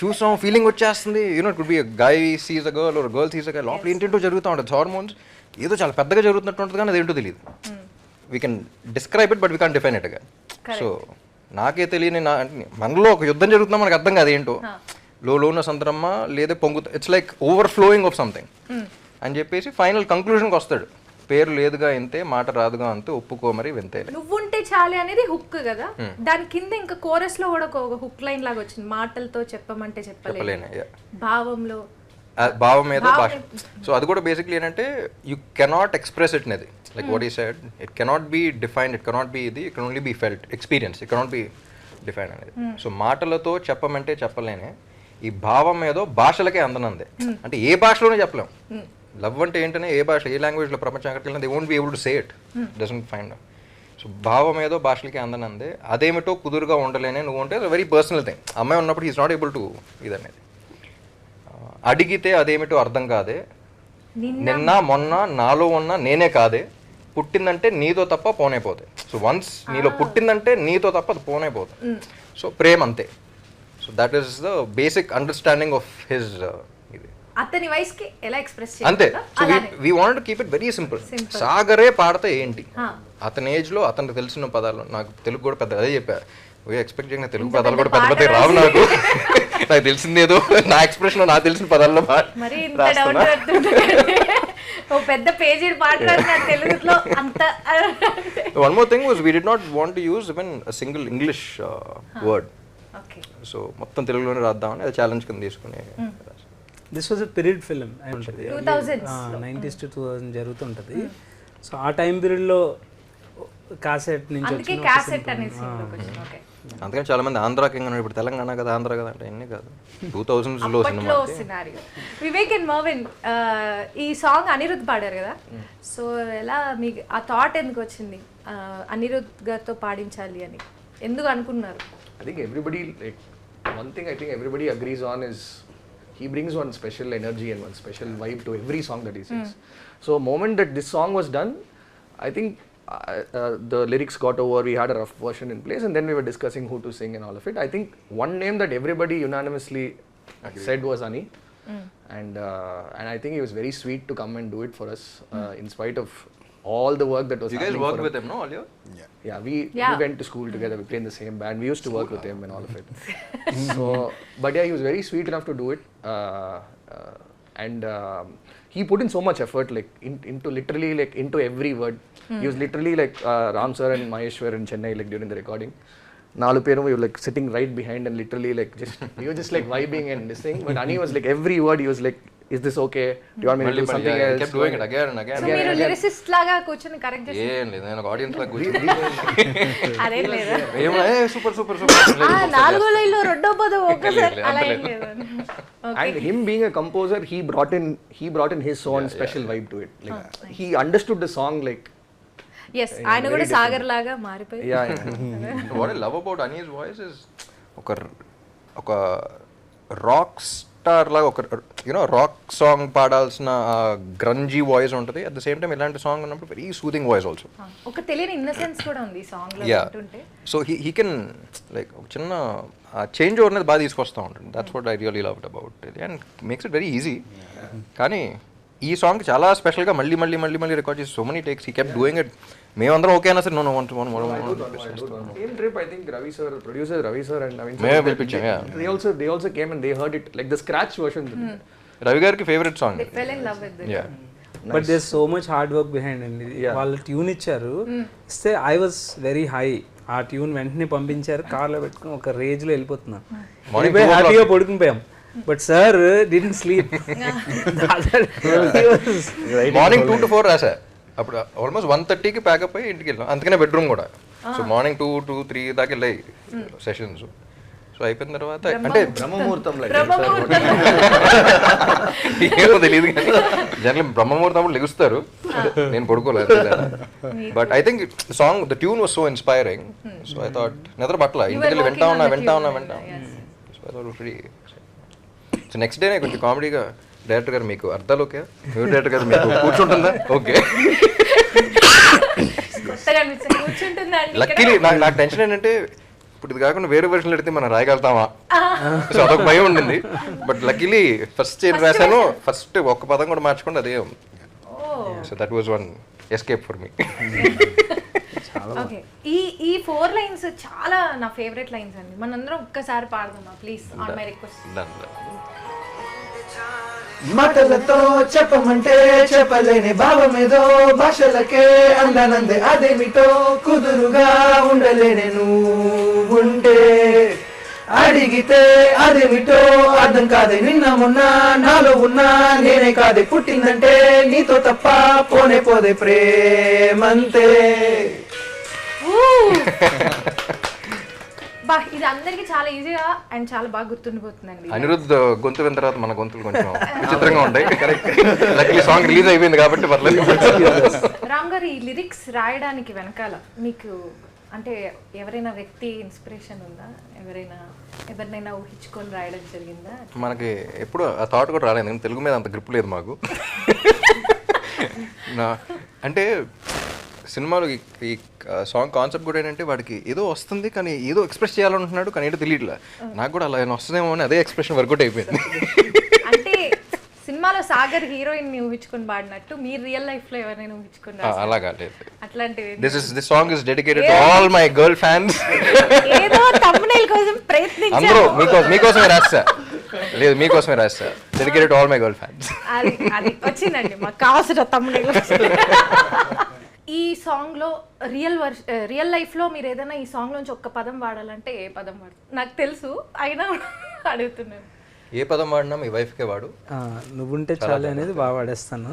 [SPEAKER 2] చూసాం ఫీలింగ్ వచ్చేస్తుంది. You know it could be guy sees a girl or girl sees a guy, లోపల ఏంటంటో జరుగుతూ ఉంటుంది. హార్మోన్స్ ఏదో చాలా పెద్దగా జరుగుతున్నట్టు ఉంటుంది కానీ అదేంటో తెలియదు. We can describe it but we can't define it again. So నాకే తెలియని మనలో ఒక యుద్ధం జరుగుతున్నా మనకు అర్థం కాదు ఏంటో, లోన సంద్రమ్మ లేదా పొంగుతా, it's like over flowing of something అని చెప్పేసి ఫైనల్ కంక్లూజన్కి వస్తాడు. పేరు లేదుగా ఇంతే, మాట రాదుగా అంతే, ఒప్పుకో మరి వింతే.
[SPEAKER 1] నువ్వుంటే చాలే అనేది హుక్ కదా, దాని కింద ఇంకా కోరస్ లో కూడా ఒక హుక్ లైన్ లాగా వచ్చింది. మాటలతో చెప్పమంటే చెప్పలేను, భావంలో
[SPEAKER 2] భావం ఏదో భాష. సో అది కూడా బేసిక్లీ ఏంటంటే యూ కెనాట్ ఎక్స్ప్రెస్ ఇట్ అనేది, like what he said, it cannot be defined, it cannot be ఇది, it can only be felt experience, it cannot be define అనేది. సో మాటలతో చెప్పమంటే చెప్పలేనే, ఈ భావం ఏదో భాషలకే అందనందే. అంటే ఏ భాషలోనే చెప్పలేం. లవ్ అంటే ఏంటనే ఏ భాష, ఏ లాంగ్వేజ్లో ప్రపంచం ఎక్కడికి వెళ్ళినా they won't be able to say it, doesn't find. So భావం ఏదో భాషలకి అందనందే, అదేమిటో కుదురుగా ఉండలేనే నువ్వు అంటే వెరీ పర్సనల్ థింగ్. అమ్మాయి ఉన్నప్పుడు ఈజ్ నాట్ ఏబుల్ టు ఇదనేది. అడిగితే అదేమిటో అర్థం కాదే, నిన్న మొన్న నాలో ఉన్న నేనే కాదే, పుట్టిందంటే నీతో తప్ప పోనైపోతాయి. సో వన్స్ నీలో పుట్టిందంటే నీతో తప్ప అది పోనైపోతుంది. సో ప్రేమ అంతే. So that is the basic understanding of his ఇది
[SPEAKER 1] అతని వయసుకి ఎలా ఎక్స్ప్రెస్
[SPEAKER 2] అంతే.
[SPEAKER 1] చేయాలి
[SPEAKER 2] so we want to keep it very simple. సాగరే పాడితే ఏంటి, అతని ఏజ్ లో అతనికి తెలిసిన పదాలు. నాకు తెలుగు కూడా పెద్ద అదే చెప్పా, ఎక్స్పెక్ట్ చేయకుండా తెలుగు పదాలు కూడా పెద్ద పెద్ద రావు నాకు. నాకు తెలిసిందేదో నా ఎక్స్ప్రెషన్ నాకు తెలిసిన పదాల్లో
[SPEAKER 1] మరి ఇంత డౌన్ ఓ పెద్ద పేజీ మాట్లాడిన తెలుగులో అంత.
[SPEAKER 2] One more thing was we did not want to use even a single English word. So మొత్తం తెలుగులోనే రాద్దామని అది ఛాలెంజ్ కింద తీసుకుని.
[SPEAKER 4] This was a period film ఉంటుంది, 90s to 2000 జరుగుతుంటుంది. సో ఆ టైం పీరియడ్లో కాసెట్ నుంచి
[SPEAKER 2] అందుకని చాలా మంది ఆంధ్రా కింగ్ అన్నాడు, ఇప్పుడు తెలంగాణ కదా ఆంధ్ర కదా అంటే అన్నీ కాదు, 2000s లో సినిమా.
[SPEAKER 1] వివేక్ అండ్ మర్విన్ ఈ సాంగ్ అనిరుద్ధ్ పాడారు కదా, సో ఎలా మీకు ఆ థాట్ ఎందుకు వచ్చింది అనిరుద్ధ్ గారితో పాడించాలి అని ఎందుకు అనుకున్నారు?
[SPEAKER 3] I think everybody, like, one thing I think everybody agrees on is he brings one special energy and one special vibe to every song that he sings. So moment that this song was done, I think the lyrics got over, we had a rough version in place, and then we were discussing who to sing and all of it. I think one name that everybody unanimously said was Ani. And I think he was very sweet to come and do it for us, in spite of all the work that was happening.
[SPEAKER 2] You guys worked with him, no, all year?
[SPEAKER 3] Yeah, we went to school together, we played in the same band, we used to work with him and all of it. So, but yeah, he was very sweet enough to do it, and he put in so much effort, like into literally like into every word. He was literally like Ram sir and Maheshwar in Chennai, like during the recording. Nalu peru we were like sitting right behind and literally like just we were just like vibing and listening. But Ani was like every word he was like, is this okay? Do you want me to do something else?
[SPEAKER 2] He kept doing it again and again.
[SPEAKER 1] So మీరు lyricist లాగా కూర్చొని correct చేసి
[SPEAKER 2] ఏం లేదు, నేను audience లాగా కూర్చొని
[SPEAKER 1] అరే లేదా
[SPEAKER 2] సూపర్ సూపర్ సూపర్
[SPEAKER 1] నాలుగో లైన్లో రెండో పదం ఒక్కసారి అలా ఏం లేదు.
[SPEAKER 3] And him being a composer, he brought in his own special vibe to it. Like he understood the song like.
[SPEAKER 1] Yes, ఆయన కూడా సాగర్ లాగా మారిపోయి.
[SPEAKER 3] Yeah.
[SPEAKER 2] What I love about Ani's voice is ఒక రాక్ స్టార్ లాగా ఒక rock song పాడాల్సిన గ్రంజీ voice ఉంటుంది, at the same time ఇలాంటి song ఉన్నప్పుడు వెరీ సూదింగ్ వాయిస్ ఆల్సో.
[SPEAKER 1] ఒక తెలియని ఇన్నసెన్స్ కూడా ఉంది ఈ సాంగ్ లో వింటుంటే.
[SPEAKER 2] సో హీ కెన్ లైక్ ఒక చిన్న చేంజ్ ఓవర్ అనేది బాగా తీసుకొస్తూ ఉంటుంది. That's what I really loved about it and makes it very easy. కానీ ఈ సాంగ్ చాలా స్పెషల్గా మళ్ళీ మళ్ళీ మళ్ళీ మళ్ళీ రికార్డ్ చేసి so many takes he kept doing it. మేమందరం ఓకే అయినా సరే
[SPEAKER 3] Same trip, I think Ravi sir, producer Ravi sir and Naveen
[SPEAKER 2] మేమే పిలిపించాం.
[SPEAKER 3] they also came and they heard it like the scratch version.
[SPEAKER 2] Ravi గారికి favourite song.
[SPEAKER 1] They fell in love with it.
[SPEAKER 2] Yeah.
[SPEAKER 4] But there so much hard work behind అండి. వాళ్ళు tune ఇచ్చారు, ఇస్తే I was very high. ఆ tune వెంటనే పంపించారు, కార్లో పెట్టుకుని ఒక రేంజ్లో వెళ్ళిపోతున్నాను, హ్యాపీగా పడుకుని పోయాం. But sir didn't sleep.
[SPEAKER 2] Morning 2 to 4 రాసా, అప్పుడు ఆల్మోస్ట్ 1:30కి ప్యాకప్ అయ్యి ఇంటికి వెళ్ళాం. అందుకనే బెడ్రూమ్ కూడా. సో మార్నింగ్ 2 to 3 దాకా వెళ్ళాయి సెషన్స్. సో అయిపోయిన తర్వాత అంటే
[SPEAKER 3] బ్రహ్మముహూర్తం
[SPEAKER 2] ఏమో తెలియదు కానీ జనరల్ బ్రహ్మముహూర్తం అప్పుడు లెగుస్తారు, నేను పడుకోలేదు. But I think song the tune was so inspiring. So I thought నిద్ర పట్ల ఇంటికి వెళ్ళి వింటా ఉన్నా. So I thought very. So next డేనే కొంచెం కామెడీగా డైరెక్టర్ గారు మీకు అర్థాలు ఓకే, మ్యూజిక్ డైరెక్టర్ గారు మీకు కూర్చుంటుందా ఓకే. లక్కీలీ నాకు టెన్షన్ ఏంటంటే ఇప్పుడు ఇది కాకుండా వేరే వెర్షన్ పెడితే మనం రాయగలుగుతామా, సో అదొక భయం ఉండింది. బట్ లక్కీలీ ఫస్ట్ ఏం రాశాను, ఫస్ట్ ఒక్క పదం కూడా మార్చకుండా అదే ఉంది. So that was one escape for me.
[SPEAKER 1] ఈ 4 లైన్స్ చాలా నా ఫేవరెట్ లైన్స్ అండి. మనందరం ఒక్కసారి పాడదామా ప్లీజ్, ఆన్ మై రిక్వెస్ట్.
[SPEAKER 6] మాటలతో చెప్పమంటే చెప్పలేని భావమేదో, భాషలకే అందనందే అదేమిటో, కుదురుగా ఉండలేనే నువ్వుంటే, అడిగితే అదేమిటో అర్థం కాదే నిన్న మొన్న, నాలో ఉన్నా నేనే కాదే పుట్టిందంటే, నీతో తప్ప పోనే పోదే ప్రేమంతే.
[SPEAKER 1] బా ఇది అందరికి చాలా ఈజీగా అండ్ చాలా బాగా గుర్తుండిపోతుందండి.
[SPEAKER 2] అనిరుద్ధ్ గొంతు విన్న తర్వాత మన గొంతులు కొంచెం విచిత్రంగా ఉంటాయి. లక్కీ సాంగ్ రిలీజ్ అయిపోయింది కాబట్టి పర్లేదు.
[SPEAKER 1] రామ్ గారు ఈ లిరిక్స్ రాయడానికి వెనకాల మీకు అంటే ఎవరైనా వ్యక్తి ఇన్స్పిరేషన్ ఉందా? ఎవరినైనా ఊహించుకొని రాయడం జరిగిందా?
[SPEAKER 2] మనకి ఎప్పుడు ఆ థాట్ కూడా రాలేదు, తెలుగు మీద అంత గ్రిప్ లేదు మాకు. అంటే సినిమాలో ఈ సాంగ్ కాన్సెప్ట్ కూడా ఏంటంటే వాడికి ఏదో వస్తుంది కానీ ఏదో ఎక్స్ప్రెస్ చేయాలనుకుంటున్నాడు కానీ ఏదో తెలియట్లే. నాకు కూడా అలా వస్తుందేమో అని అదే ఎక్స్ప్రెషన్ వర్కౌట్ అయిపోయింది.
[SPEAKER 1] అంటే సినిమాలో సాగర్ హీరోయిన్ ని ఊహించుకుని పాడినట్టు మీరు రియల్ లైఫ్ లో ఎవరైనా ఊహించుకుని
[SPEAKER 2] అలాగా లేదు.
[SPEAKER 1] అట్లాంటివి
[SPEAKER 2] This song is dedicated to all my girl fans.
[SPEAKER 1] ఏదో thumbnail కోసం ప్రయత్నించారు.
[SPEAKER 2] అందరూ మీకోసమే రాస్తా. లేదు, మీకోసమే రాస్తా. Dedicated to all my girl fans.
[SPEAKER 1] అది వచ్చిందండి మాకు కావాల్సిన thumbnail. ఈ సాంగ్ లో రియల్ లైఫ్ లో మీరు ఏదైనా ఈ సాంగ్ నుంచి ఒక్క పదం వాడాలంటే ఏ పదం వాడు? నాకు తెలుసు అయినా అడుగుతున్నాను.
[SPEAKER 2] ఏ పదం వాడినా మీ వైఫ్ కే వాడు.
[SPEAKER 4] నువ్వుంటే చాలు అనేది బాగా వాడేస్తాను.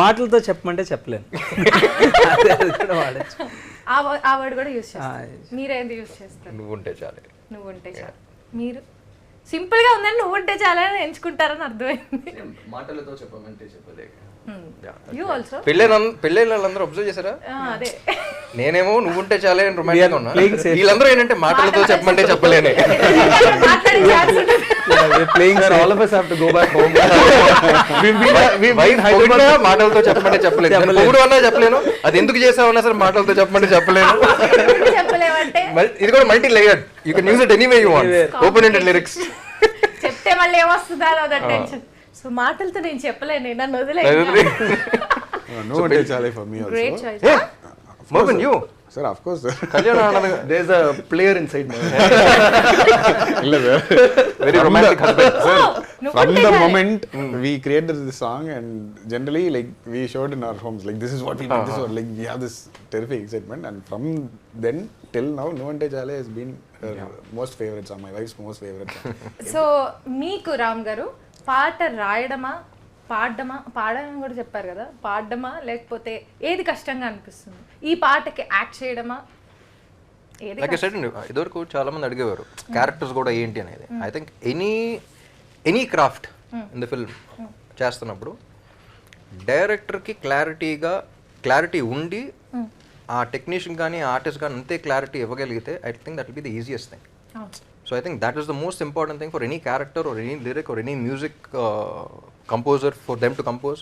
[SPEAKER 4] మాటలతో చెప్పమంటే చెప్పలేను. అది కూడా వాడచ్చు.
[SPEAKER 1] ఆ వర్డ్ కూడా యూజ్ చేస్తారు. మీరేంది యూజ్ చేస్తారు?
[SPEAKER 2] నువ్వుంటే చాలే.
[SPEAKER 1] నువ్వుంటే చాలు. మీరు సింపుల్ గా ఉందని నువ్వుంటే చాలని ఎంచుకుంటారని అర్థమైంది.
[SPEAKER 3] మాటలతో చెప్పమంటే చెప్పలేక.
[SPEAKER 1] యూ ఆల్సో
[SPEAKER 2] పెళ్ళైన వాళ్ళందరూ అబ్జర్వ్ చేశారా?
[SPEAKER 1] అదే
[SPEAKER 2] నేనేమో నువ్వుంటే చాలే అని రొమాంటిక్ ఉన్నా, వీళ్ళందరూ ఏంటంటే మాటలతో చెప్పమంటే చెప్పలేనే.
[SPEAKER 3] All of us have to go back home.
[SPEAKER 2] మాటలతో చెప్పమంటే చెప్పలేదు, మూడు అన్నా చెప్పలేను, అది ఎందుకు చేసావన్నా సరే మాటలతో చెప్పమంటే చెప్పలేను.
[SPEAKER 1] చెప్పలేమంటే
[SPEAKER 2] ఇది కూడా multi layered, you can use it anyway you want. Open ended lyrics
[SPEAKER 1] చెప్తే మళ్ళీ ఏమొస్తుందా అదో టెన్షన్. సో మాటలతో నేను చెప్పలేను, నన్ను వదిలే.
[SPEAKER 5] Nuvvunte Chaley for me also.
[SPEAKER 1] Great choice.
[SPEAKER 2] Mohan, you
[SPEAKER 5] Sir, of course, sir.
[SPEAKER 3] There's a player inside me.
[SPEAKER 2] Very romantic husband.
[SPEAKER 5] Sir,
[SPEAKER 1] Nuvvunte
[SPEAKER 5] from the
[SPEAKER 1] Chaley.
[SPEAKER 5] moment we created this song, and generally like we showed in our homes, like this is what we did, this is what, like we have this terrific excitement, and from then till now Nuvvunte Chaley has been her most favorite song, my wife's most favorite song.
[SPEAKER 1] So మీకు రామ్ గారు పాట రాయడమా పాడడం కూడా చెప్పారు కదా, పాడడమా లేకపోతే ఏది కష్టంగా అనిపిస్తుంది? ఈ పాటకి యాక్ట్ చేయడమా? ఏది?
[SPEAKER 2] లైక్ ఐ సెడ్, ఇదివరకు చాలా మంది అడిగేవారు క్యారెక్టర్స్ కూడా ఏంటి అనేది. I think any craft in the film చేస్తున్నప్పుడు డైరెక్టర్కి క్లారిటీ ఉండి ఆ టెక్నీషియన్ కానీ ఆర్టిస్ట్ కానీ అంతే క్లారిటీ ఇవ్వగలిగితే I think that will be the easiest thing. So I think that is the most important thing for any character or any lyric or any music composer, for them to compose.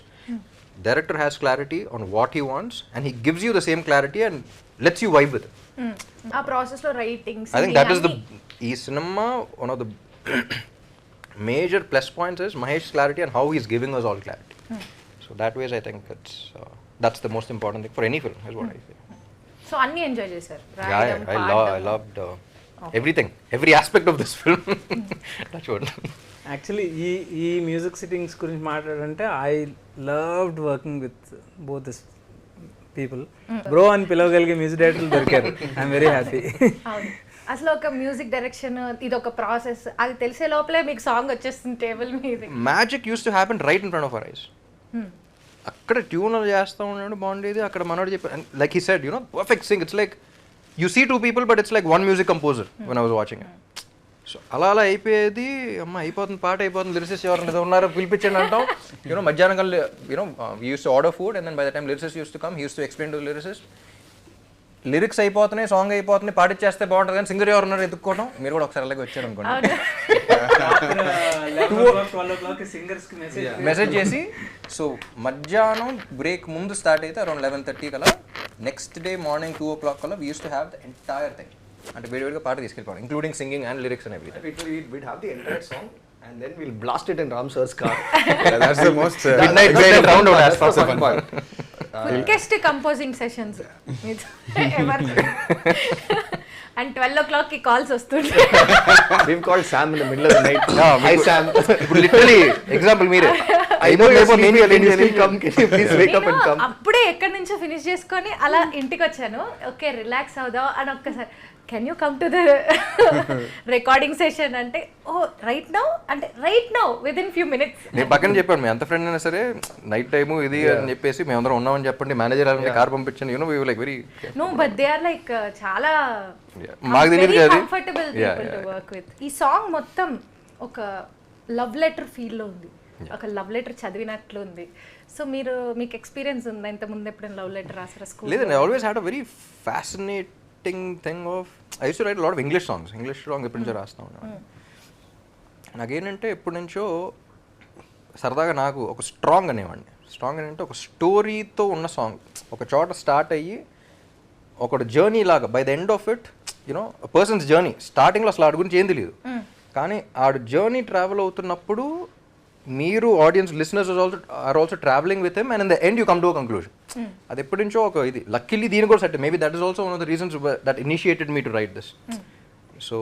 [SPEAKER 2] Director has clarity on what he wants and he gives you the same clarity and lets you vibe with it.
[SPEAKER 1] ఆ process లో writings
[SPEAKER 2] I think that is ఈ cinema, one of the major plus points is Mahesh's clarity and how he's giving us all clarity. So that ways I think that's the most important thing for any film is what I feel.
[SPEAKER 1] So అన్ని enjoy చేశారు?
[SPEAKER 2] I loved everything, every aspect of this film. That's what.
[SPEAKER 4] Actually ఈ music sittings గురించి మాట్లాడంటే I loved working with both this people. Bro అని పిలవగలిగే music డైరెక్టర్లు దొరికారు. I'm very happy.
[SPEAKER 1] అసలు ఒక మ్యూజిక్ డైరెక్షన్ ఇది ఒక ప్రాసెస్, అది తెలిసే లోపలే మీకు సాంగ్ వచ్చేస్తుంది టేబుల్ మీద.
[SPEAKER 2] Magic used to happen right in front of our eyes. అక్కడ ట్యూన్ చేస్తూ ఉన్నాడు బాగుండేది, అక్కడ మనోడు చెప్పాడు, like he said, perfect Singh. It's like you see two people but it's like one music composer when I was watching it. So అలా అయిపోయేది. అమ్మ అయిపోతుంది, పాట అయిపోతుంది, లిరిసిస్ట్ ఎవరైనా ఉన్నారో పిలిపించండి అంటాం. మధ్యాహ్నం కల్లా we used to order food and then by the time lyricist used to come, he used to explain to the lyricist, lyrics అయిపోతున్నాయి, సాంగ్ అయిపోతుంది, పాటిచ్చేస్తే బాగుంటుంది కానీ సింగర్ ఎవరు ఉన్నారు ఎత్తుక్కోవడం. మీరు కూడా ఒకసారి అలాగే వచ్చారు అనుకోండి, మెసేజ్ చేసి. సో మధ్యాహ్నం బ్రేక్ ముందు స్టార్ట్ అయితే అరౌండ్ 11:30 కల్లా నెక్స్ట్ డే మార్నింగ్ 2 o'clock కల్లా we use to have the entire thing. అంటే వేడివేడిగా పాట తీసుకెళ్ళిపోవడం, including singing and lyrics and everything.
[SPEAKER 3] We'd have the entire song and then we'll blast it in Ram sir's car.
[SPEAKER 5] That's the most
[SPEAKER 2] midnight exciting sound out as
[SPEAKER 3] That's the fun part.
[SPEAKER 1] Quickest composing sessions and 12 o'clock కి calls వస్తుంటాయి.
[SPEAKER 3] We've called Sam in the middle of the night. Hi Sam.
[SPEAKER 2] ఇప్పుడు literally example మీరే,
[SPEAKER 3] I know you're sleeping, can you still come? Can you please wake up and come?
[SPEAKER 1] అప్పుడే ఎక్కడి నుంచో finish చేసుకొని అలా ఇంటికి వచ్చాను. ఓకే రిలాక్స్ అవుదాం అని ఒక్కసారి, can you come to the recording session అంటే, oh right now with in few minutes.
[SPEAKER 2] నేను పక్కన చెప్పాను, మీ ఎంత ఫ్రెండ్ అయినా సరే నైట్ టైము ఇది అని చెప్పేసి మేమందరం ఉన్నామని చెప్పండి, మేనేజర్ అలాంటి కార్ పంపించండి, we like very
[SPEAKER 1] no but they are like చాలా
[SPEAKER 2] మాకు తెలియదు కదా,
[SPEAKER 1] comfortable people to work with. ఈ సాంగ్ మొత్తం ఒక లవ్ లెటర్ ఫీల్ లో ఉంది, ఒక లవ్ లెటర్ చదివినట్లు ఉంది. సో మీకు ఎక్స్పీరియన్స్ ఉందా ఇంత ముందు ఎప్పుడైనా లవ్ లెటర్ రాసారా స్కూల్?
[SPEAKER 2] లేదండి, I always had a very fascinating thing of I use to right lot of English songs ఎప్పటి నుంచో రాస్తా ఉన్నాను. నాకేంటంటే ఎప్పటి నుంచో సరదాగా నాకు ఒక స్ట్రాంగ్ అంటే ఒక స్టోరీతో ఉన్న సాంగ్, ఒక చోట స్టార్ట్ అయ్యి ఒక జర్నీ లాగా, by the end of it persons journey, స్టార్టింగ్లో అసలు ఆడి గురించి ఏం తెలియదు, కానీ ఆడు జర్నీ ట్రావెల్ అవుతున్నప్పుడు మీరు audience listeners are also travelling with him and in the end you come to a conclusion. అది ఎప్పటి నుంచో ఒక ఇది లక్కీలీ దీని కూడా set. Maybe that is also one of the reasons that initiated me to write this. So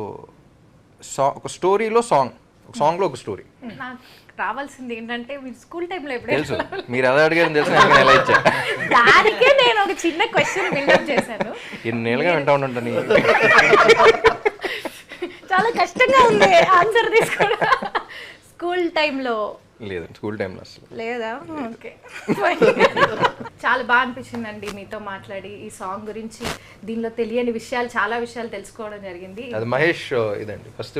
[SPEAKER 2] ఒక స్టోరీలో సాంగ్లో ఒక స్టోరీ.
[SPEAKER 1] నాకు రావాల్సింది ఏంటంటే మీరు స్కూల్ టైంలో
[SPEAKER 2] తెలుసు మీరు ఎలా అడిగారని తెలుసు, నేను ఎలా ఇచ్చా.
[SPEAKER 1] దానికే నేను ఒక చిన్న క్వశ్చన్ బిల్డప్ చేశాను.
[SPEAKER 2] ఎన్నేళ్ళుగా వింటా ఉంటాను.
[SPEAKER 1] చాలా కష్టంగా ఉంది ఆన్సర్ తీసుకోవడం. స్కూల్ టైంలో
[SPEAKER 2] లేదండి, స్కూల్ టైంలో అసలు
[SPEAKER 1] లేదా? ఓకే, చాలా బాగా అనిపించిందండి మీతో మాట్లాడి. ఈ సాంగ్ గురించి దీనిలో తెలియని విషయాలు, చాలా విషయాలు తెలుసుకోవడం జరిగింది.
[SPEAKER 2] అది మహేష్ ఇదండి ఫస్ట్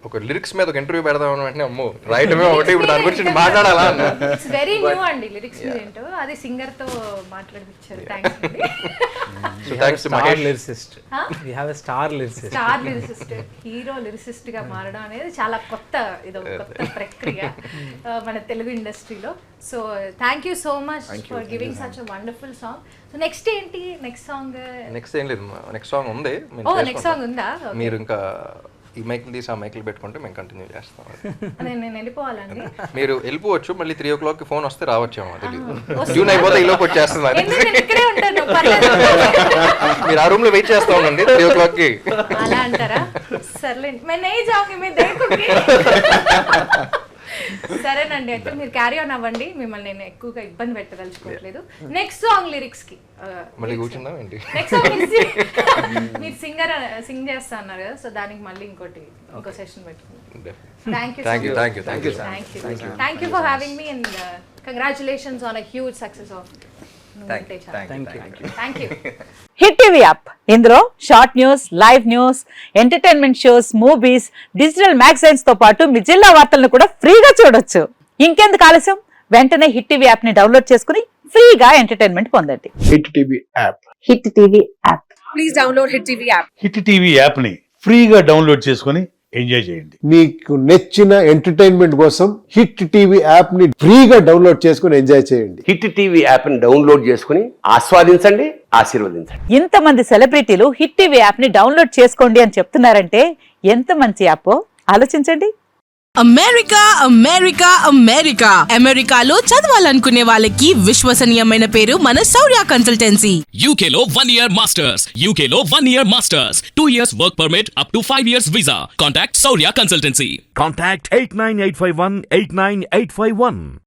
[SPEAKER 2] ఒక లిరిక్స్ మీద ఒక ఇంటర్వ్యూ పెడదాం అంటే అమ్మో రాయటమే ఒకటి, ఇప్పుడు దాని గురించి మాట్లాడాలా అన్న.
[SPEAKER 1] ఇట్స్ వెరీ న్యూ అండి లిరిక్స్ ఏంటో, అది సింగర్ తో మాట్లాడిపించారు. థ్యాంక్స్ అండి.
[SPEAKER 2] So thanks to Mahesh.
[SPEAKER 4] We have a star lyricist.
[SPEAKER 1] Star lyricist, hero lyricist గా మారడం అనేది చాలా కొత్త, ఇది ఒక కొత్త ప్రక్రియ మన తెలుగు ఇండస్ట్రీలో. So thank you so much for giving such a wonderful song. So next ఏంటి? నెక్స్ట్ సాంగ్
[SPEAKER 2] ఏం లేదు, నెక్స్ట్ సాంగ్ ఉంది.
[SPEAKER 1] నెక్స్ట్ సాంగ్ ఉందా?
[SPEAKER 2] మీరు ఇంకా ఈ మైకులు తీసి ఆ మైకులు పెట్టుకుంటే మేము కంటిన్యూ చేస్తాం.
[SPEAKER 1] నేను వెళ్ళిపోవాలండి.
[SPEAKER 2] మీరు వెళ్ళిపోవచ్చు, మళ్ళీ 3 o'clock ఫోన్ వస్తే రావచ్చేమో తెలియదు. జూన్ అయిపోతే ఈ లోపు వచ్చేస్తున్నారు.
[SPEAKER 1] ఇక్కడే ఉంటాను, పర్లేదు.
[SPEAKER 2] మీరు ఆ రూమ్ లో వెయిట్ చేస్తా ఉండండి 3 o'clock కి.
[SPEAKER 1] అలా అంటారా? సర్లేండి, मैं नहीं जाऊंगी, मैं देखूंगी. సరేనండి, అయితే మీరు క్యారీ ఆన్ అవ్వండి, మిమ్మల్ని నేను ఎక్కువగా ఇబ్బంది పెట్టదలుచుకోవట్లేదు. నెక్స్ట్ సాంగ్ లిరిక్స్ కి
[SPEAKER 2] మళ్ళీ కూర్చుందాం ఏంటి?
[SPEAKER 1] నెక్స్ట్ సాంగ్ మీరు సింగ్ చేస్తా అన్నారు కదా, సో దానికి మళ్ళీ ఇంకో సెషన్ పెట్టుకుందాం. Thank you for having me and congratulations on a huge success of Nuvvunte Chaley. Thank you.
[SPEAKER 7] Hit TV app, ఇందులో short news, live news, entertainment shows, movies, digital magazines తో పాటు మీ జిల్లా వార్తలను కూడా ఫ్రీగా చూడొచ్చు. ఇంకెందుకు ఆలస్యం, వెంటనే హిట్ టీవీ యాప్ ని డౌన్లోడ్ చేసుకుని ఫ్రీగా ఎంటర్టైన్మెంట్ పొందండి.
[SPEAKER 8] Hit TV app,
[SPEAKER 7] hit TV app,
[SPEAKER 9] please download hit TV app.
[SPEAKER 8] Hit TV app ని ఫ్రీగా డౌన్లోడ్ చేసుకుని ఎంజాయ్ చేయండి.
[SPEAKER 10] మీకు నచ్చిన ఎంటర్టైన్మెంట్ కోసం హిట్ టీవీ యాప్ ని ఫ్రీగా డౌన్లోడ్ చేసుకుని ఎంజాయ్ చేయండి.
[SPEAKER 11] హిట్ టీవీ యాప్ ని డౌన్లోడ్ చేసుకుని ఆస్వాదించండి, ఆశీర్వదించండి.
[SPEAKER 7] ఇంతమంది సెలబ్రిటీలు హిట్ టీవీ యాప్ ని డౌన్లోడ్ చేసుకోండి అని చెప్తున్నారంటే ఎంత మంచి యాప్ ఆలోచించండి.
[SPEAKER 9] అమెరికా అమెరికా అమెరికా అమెరికాలో చదవాలనుకునే వాళ్ళకి విశ్వసనీయమైన పేరు మన శౌర్య కన్సల్టెన్సీ.
[SPEAKER 12] UK లో 1 year masters, UK లో 1 year masters, 2 years work permit up to 5 years visa. Contact Shaurya Consultancy.
[SPEAKER 13] Contact 89851 89851.